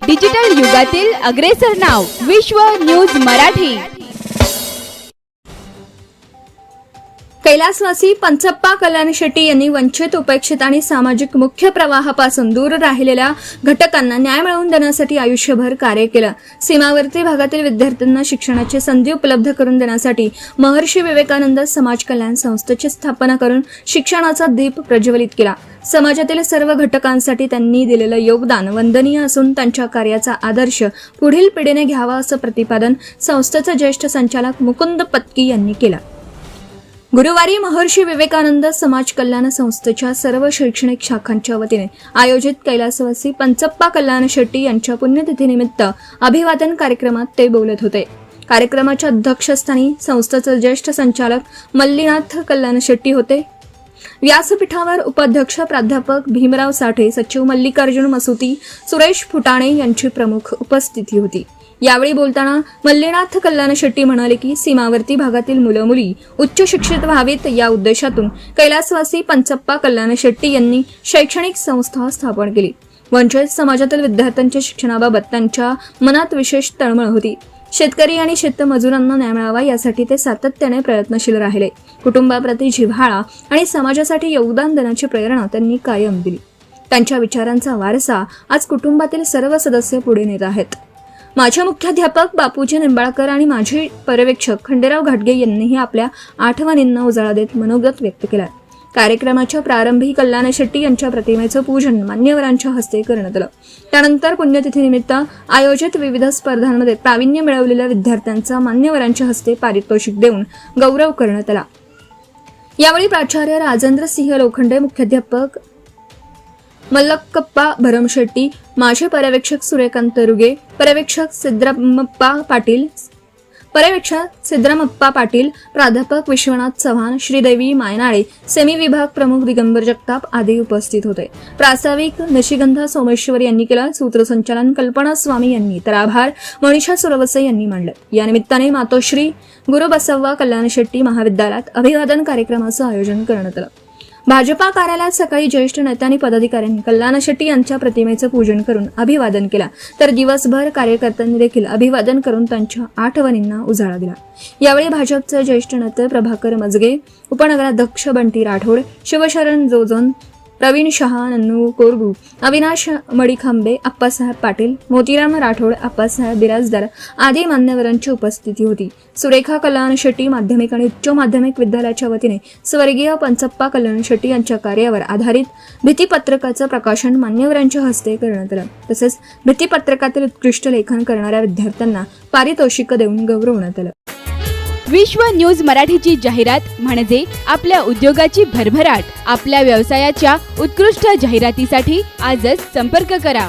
Digital युगातील अग्रेसर नाव विश्व न्यूज मराठी। कैलासवासी पंचप्पा कल्याण शेट्टी यांनी वंचित, उपेक्षित आणि सामाजिक मुख्य प्रवाहापासून दूर राहिलेल्या घटकांना न्याय मिळवून देण्यासाठी आयुष्यभर कार्य केलं। सीमावर्ती भागातील विद्यार्थ्यांना शिक्षणाची संधी उपलब्ध करून देण्यासाठी महर्षी विवेकानंद समाज कल्याण संस्थेची स्थापना करून शिक्षणाचा दीप प्रज्वलित केला। समाजातील सर्व घटकांसाठी त्यांनी दिलेलं योगदान वंदनीय असून त्यांच्या कार्याचा आदर्श पुढील पिढीने घ्यावा असं प्रतिपादन संस्थेचे ज्येष्ठ संचालक मुकुंद पत्की यांनी केलं। गुरुवारी महर्षी विवेकानंद समाज कल्याण संस्थेच्या सर्व शैक्षणिक शाखांच्या वतीने आयोजित कैलासवासी पंचप्पा कल्याण शेट्टी यांच्या पुण्यतिथीनिमित्त अभिवादन कार्यक्रमात ते बोलत होते। कार्यक्रमाच्या अध्यक्षस्थानी संस्थेचे ज्येष्ठ संचालक मल्लीनाथ कल्याण शेट्टी होते। व्यासपीठावर उपाध्यक्ष प्राध्यापक भीमराव साठे, सचिव मल्लिकार्जुन मसुती, सुरेश फुटाणे यांची प्रमुख उपस्थिती होती। यावेळी बोलताना मल्लीनाथ कल्याण शेट्टी म्हणाले की सीमावर्ती भागातील मुलं मुली उच्च शिक्षित व्हावीत या उद्देशातून कैलासवासी पंचप्पा कल्याण शेट्टी यांनी शैक्षणिक संस्था स्थापन केली। वंचित समाजातील विद्यार्थ्यांच्या शिक्षणाबाबत त्यांच्या मनात विशेष तळमळ होती। शेतकरी आणि शेतमजुरांना न्याय मिळावा यासाठी ते सातत्याने प्रयत्नशील राहिले। कुटुंबाप्रती जिव्हाळा आणि समाजासाठी योगदान देण्याची प्रेरणा त्यांनी कायम दिली। त्यांच्या विचारांचा वारसा आज कुटुंबातील सर्व सदस्य पुढे नेत आहेत। माझे मुख्याध्यापक बापूजी निंबाळकर आणि माझे पर्यवेक्षक खंडेराव घाटगे यांनीही आपल्या आठवणींना उजाळा देत मनोगत व्यक्त केला। कार्यक्रमाच्या प्रारंभी कल्याण शेट्टी यांच्या प्रतिमेचं पूजन मान्यवरांच्या हस्ते करण्यात आलं। त्यानंतर पुण्यतिथीनिमित्त आयोजित विविध स्पर्धांमध्ये प्रावीण्य मिळवलेल्या विद्यार्थ्यांचा मान्यवरांच्या हस्ते पारितोषिक देऊन गौरव करण्यात आला। यावेळी प्राचार्य राजेंद्र सिंह लोखंडे, मुख्याध्यापक मल्लक्कप्पा भरमशेट्टी, माजी पर्यवेक्षक सूर्यकांत रुगे, पर्यवेक्षक सिद्धरामप्पा पाटील, प्राध्यापक विश्वनाथ चव्हाण, श्रीदेवी मायनाळे, सेमी विभाग प्रमुख दिगंबर जगताप आदी उपस्थित होते। प्रास्ताविक निशिगंधा सोमेश्वर यांनी केला। सूत्रसंचालन कल्पना स्वामी यांनी तर आभार मनीषा सुरवसे यांनी मांडले। या निमित्ताने मातोश्री गुरुबसव्वा कल्याण शेट्टी महाविद्यालयात अभिवादन कार्यक्रमाचं आयोजन करण्यात आलं। भाजपा कार्यालयात सकाळी ज्येष्ठ नेते आणि पदाधिकाऱ्यांनी कल्याण शेट्टी यांच्या प्रतिमेचं पूजन करून अभिवादन केलं, तर दिवसभर कार्यकर्त्यांनी देखील अभिवादन करून त्यांच्या आठवणींना उजाळा दिला। यावेळी भाजपचे ज्येष्ठ नेते प्रभाकर मजगे, उपनगराध्यक्ष बंटी राठोड, शिवशरण जोजन, प्रवीण शहा, नन्नू कोरगू, अविनाश मडीखांबे, अप्पासाहेब पाटील, मोतीराम राठोड, अप्पासाहेब बिराजदार आदी मान्यवरांची उपस्थिती होती। सुरेखा कल्याण शेट्टी माध्यमिक आणि उच्च माध्यमिक विद्यालयाच्या वतीने स्वर्गीय पंचप्पा कल्याण शेट्टी यांच्या कार्यावर आधारित भित्तीपत्रकाचं प्रकाशन मान्यवरांच्या हस्ते करण्यात आलं। तसेच भित्तीपत्रकातील उत्कृष्ट लेखन करणाऱ्या विद्यार्थ्यांना पारितोषिक देऊन गौरवण्यात आलं। विश्व न्यूज मराठीची जाहिरात म्हणजे आपल्या उद्योगाची भरभराट। आपल्या व्यवसायाच्या उत्कृष्ट जाहिरातीसाठी आजच संपर्क करा।